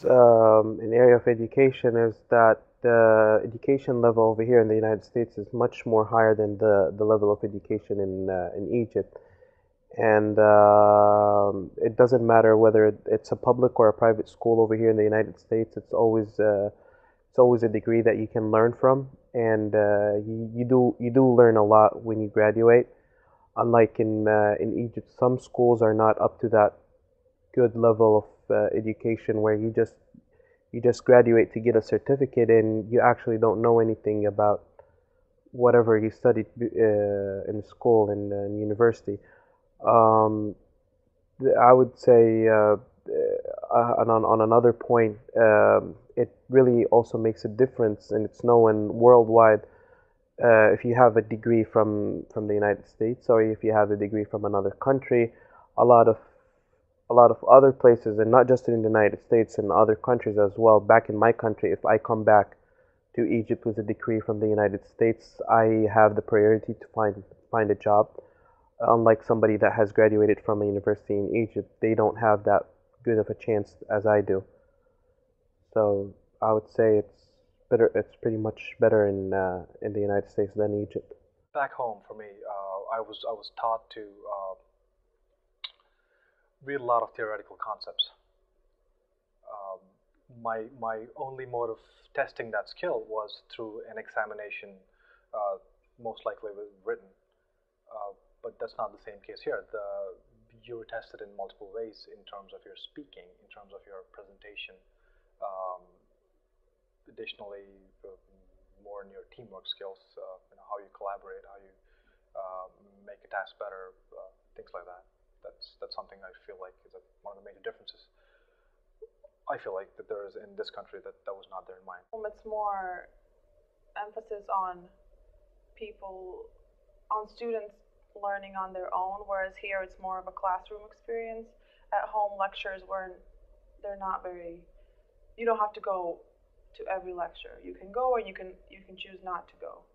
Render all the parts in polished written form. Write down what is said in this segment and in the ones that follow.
An area of education is that the education level over here in the United States is much more higher than the level of education in Egypt. And it doesn't matter whether it's a public or a private school over here in the United States. It's always a degree that you can learn from, and you do learn a lot when you graduate. Unlike in Egypt, some schools are not up to that good level of education where you just graduate to get a certificate and you actually don't know anything about whatever you studied in school and in university. Um, I would say on another point, it really also makes a difference, and it's known worldwide. If you have a degree from the United States or if you have a degree from another country, a lot of a lot of other places, and not just in the United States, in other countries as well. Back in my country, if I come back to Egypt with a degree from the United States, I have the priority to find a job. Unlike somebody that has graduated from a university in Egypt, they don't have that good of a chance as I do. So I would say it's better. It's pretty much better in the United States than Egypt. Back home for me, I was taught to read a lot of theoretical concepts. Um, my only mode of testing that skill was through an examination, uh, most likely written. Uh, but that's not the same case here. You were tested in multiple ways in terms of your speaking, in terms of your presentation. Um, Additionally, more in your teamwork skills, how you collaborate, how you uh, make a task better, things like that. That's something I feel like is one of the major differences. I feel like that there is in this country that was not there in mine. It's more emphasis on people, on students learning on their own, whereas here it's more of a classroom experience. At home, lectures weren't, they're not very, you don't have to go to every lecture. You can go and you can choose not to go.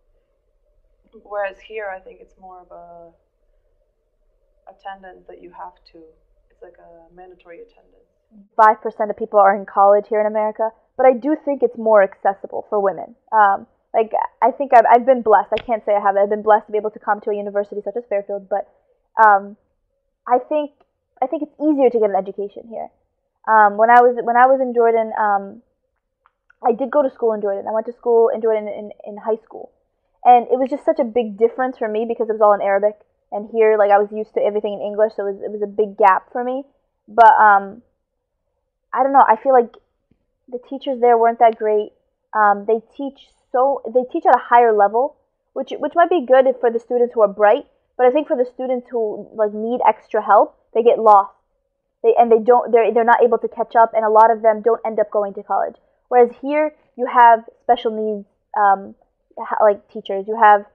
Whereas here, I think it's more of a attendance that you have to. It's like a mandatory attendance. 5% of people are in college here in America, but I do think it's more accessible for women. Like I think I've been blessed. I can't say I haven't. I've been blessed to be able to come to a university such as Fairfield, but um, I think I think it's easier to get an education here. When I was in Jordan, I did go to school in Jordan. I went to school in Jordan in high school, and it was just such a big difference for me because it was all in Arabic, and here like I was used to everything in English, so it was a big gap for me. But I don't know. I feel like the teachers there weren't that great. They teach at a higher level, which might be good for the students who are bright. But I think for the students who like need extra help, they get lost. They don't they're not able to catch up, and a lot of them don't end up going to college. Whereas here you have special needs like teachers. You have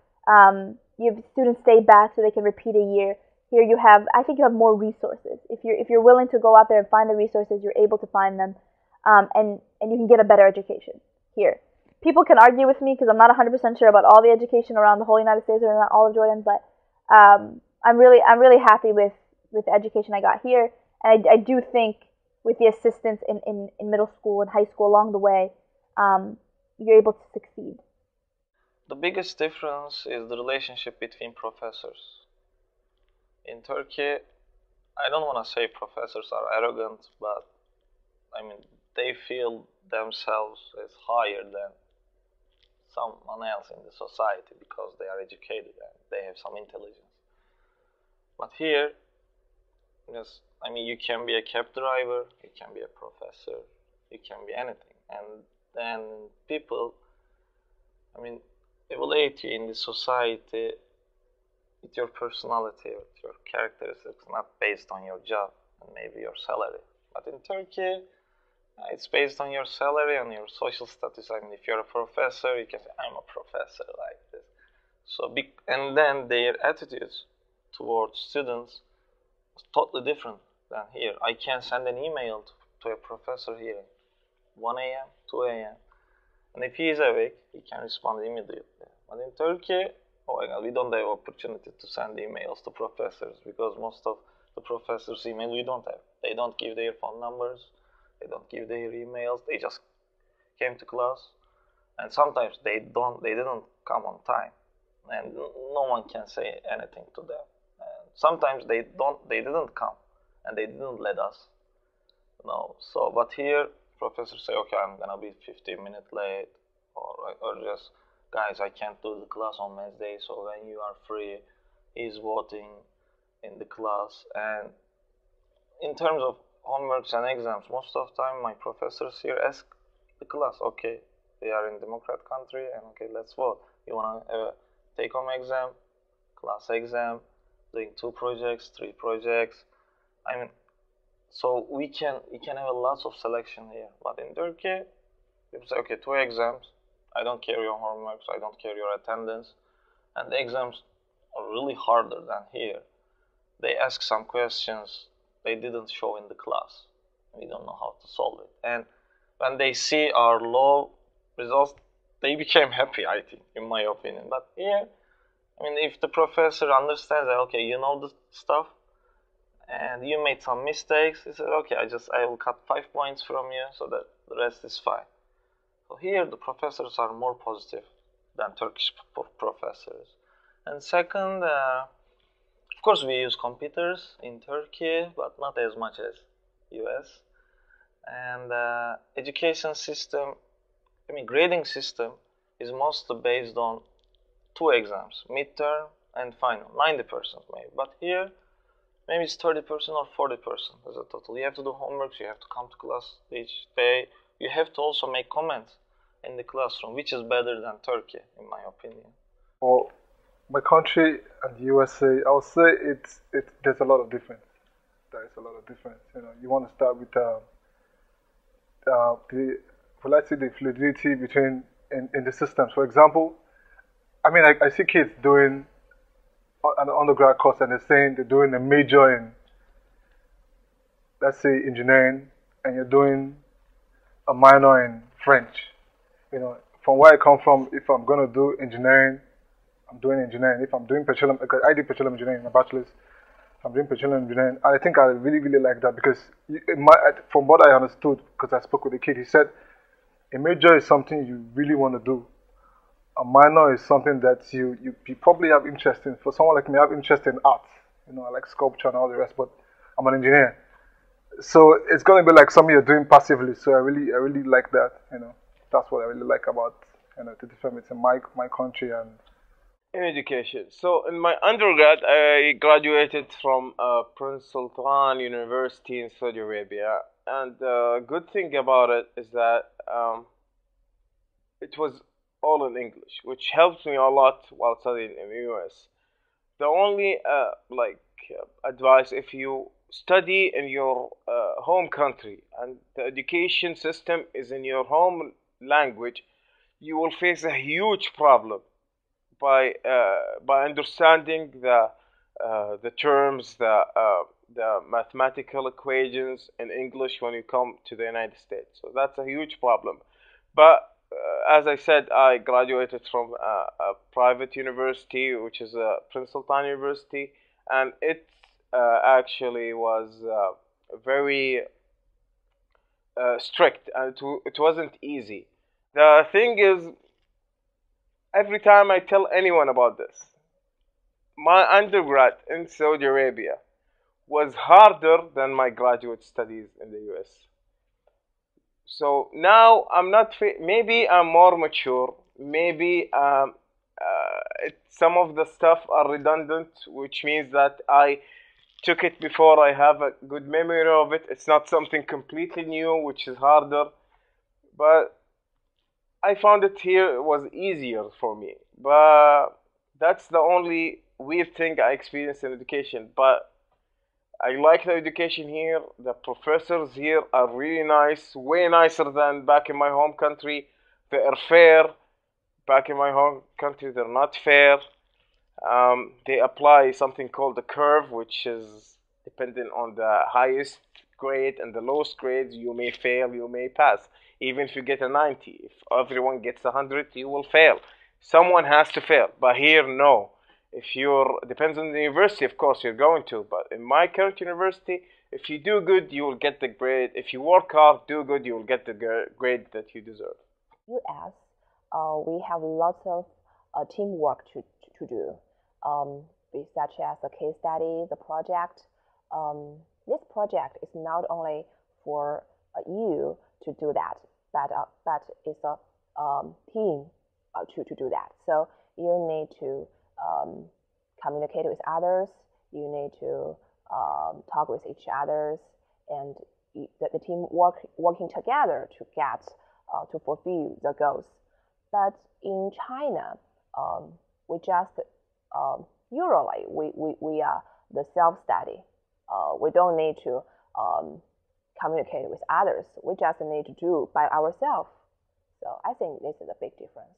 students stay back so they can repeat a year. Here you have I think you have more resources. If you're willing to go out there and find the resources, you're able to find them, and you can get a better education here. People can argue with me because I'm not 100% sure about all the education around the whole United States or not all of Jordan, but I'm really happy with the education I got here, and I do think with the assistance in middle school and high school along the way, you're able to succeed. The biggest difference is the relationship between professors. In Turkey, I don't want to say professors are arrogant, but I mean, they feel themselves as higher than someone else in the society because they are educated and they have some intelligence. But here, yes, I mean, you can be a cab driver, you can be a professor, you can be anything. And then people, I mean, evaluate you in the society with your personality, with your characteristics, not based on your job and maybe your salary. But in Turkey, it's based on your salary and your social status. I mean, if you're a professor, you can say, I'm a professor, like this. So, and then their attitudes towards students is totally different than here. I can send an email to a professor here, 1 a.m., 2 a.m., and if he is awake, he can respond immediately. But in Turkey, oh my God, we don't have opportunity to send emails to professors because most of the professors' email we don't have. They don't give their phone numbers. They don't give their emails. They just came to class, and sometimes they didn't come on time, and no one can say anything to them. And sometimes they didn't come, and they didn't let us know. So, but here professors say, okay, I'm gonna be 15 minutes late, or just guys, I can't do the class on Wednesday, so when you are free, he's voting in the class. And in terms of homeworks and exams, most of the time my professors here ask the class, okay, we are in democrat country, and okay, let's vote. You wanna take home exam, class exam, doing 2 projects, 3 projects. I mean, so we can have a lots of selection here. But in Turkey, people say, okay, 2 exams. I don't care your homeworks. I don't care your attendance. And the exams are really harder than here. They ask some questions they didn't show in the class. We don't know how to solve it. And when they see our low results, they became happy, I think, in my opinion. But here, I mean, if the professor understands that, okay, you know the stuff, and you made some mistakes, he said, okay, I will cut 5 points from you so that the rest is fine. So here the professors are more positive than Turkish professors. And second, of course we use computers in Turkey, but not as much as US. And education system, I mean grading system is mostly based on 2 exams, midterm and final, 90% maybe. But here, maybe it's 30% or 40% as a total. You have to do homeworks, you have to come to class each day. You have to also make comments in the classroom, which is better than Turkey, in my opinion. Well, my country and the USA, I would say there's a lot of difference. There is a lot of difference. You know, you want to start with let's say the fluidity between in the systems. For example, I mean, I see kids doing an undergrad course and they're saying they're doing a major in, let's say, engineering, and you're doing a minor in French. You know, from where I come from, if I'm going to do engineering, I'm doing engineering. If I'm doing petroleum, because I did petroleum engineering in my bachelor's, I'm doing petroleum engineering. I think I really, really like that because from what I understood, because I spoke with the kid, he said a major is something you really want to do. A minor is something that you probably have interest in. For someone like me, I have interest in art. You know, I like sculpture and all the rest, but I'm an engineer. So it's going to be like something you're doing passively. So I really like that. You know, that's what I really like about, you know, the difference in my country and in education. So in my undergrad, I graduated from Prince Sultan University in Saudi Arabia, and the good thing about it is that it was all in English, which helped me a lot while studying in the US. The only advice, if you study in your home country and the education system is in your home language, you will face a huge problem by understanding the terms, the mathematical equations in English when you come to the United States. So that's a huge problem. But as I said, I graduated from a private university, which is Prince Sultan University, and it actually was very strict, and it wasn't easy. The thing is, every time I tell anyone about this, my undergrad in Saudi Arabia was harder than my graduate studies in the US. So now I'm not, maybe I'm more mature, maybe some of the stuff are redundant, which means that I took it before, I have a good memory of it. It's not something completely new, which is harder, but I found it here was easier for me. But that's the only weird thing I experienced in education. But I like the education here. The professors here are really nice, way nicer than back in my home country. They are fair. Back in my home country, they're not fair. They apply something called the curve, which is dependent on the highest grade and the lowest grades. You may fail, you may pass. Even if you get a 90, if everyone gets 100, you will fail. Someone has to fail. But here, no. If you're depends on the university, of course, you're going to. But in my current university, if you do good, you will get the grade. If you work hard, do good, you will get the grade that you deserve. US, we have lots of teamwork to do, such as the case study, the project. This project is not only for you to do that, but it's a team to do that. So you need to communicate with others. You need to talk with each others, and the team working together to get to fulfill the goals. But in China, we just usually we are the self-study. We don't need to communicate with others. We just need to do by ourselves. So I think this is a big difference.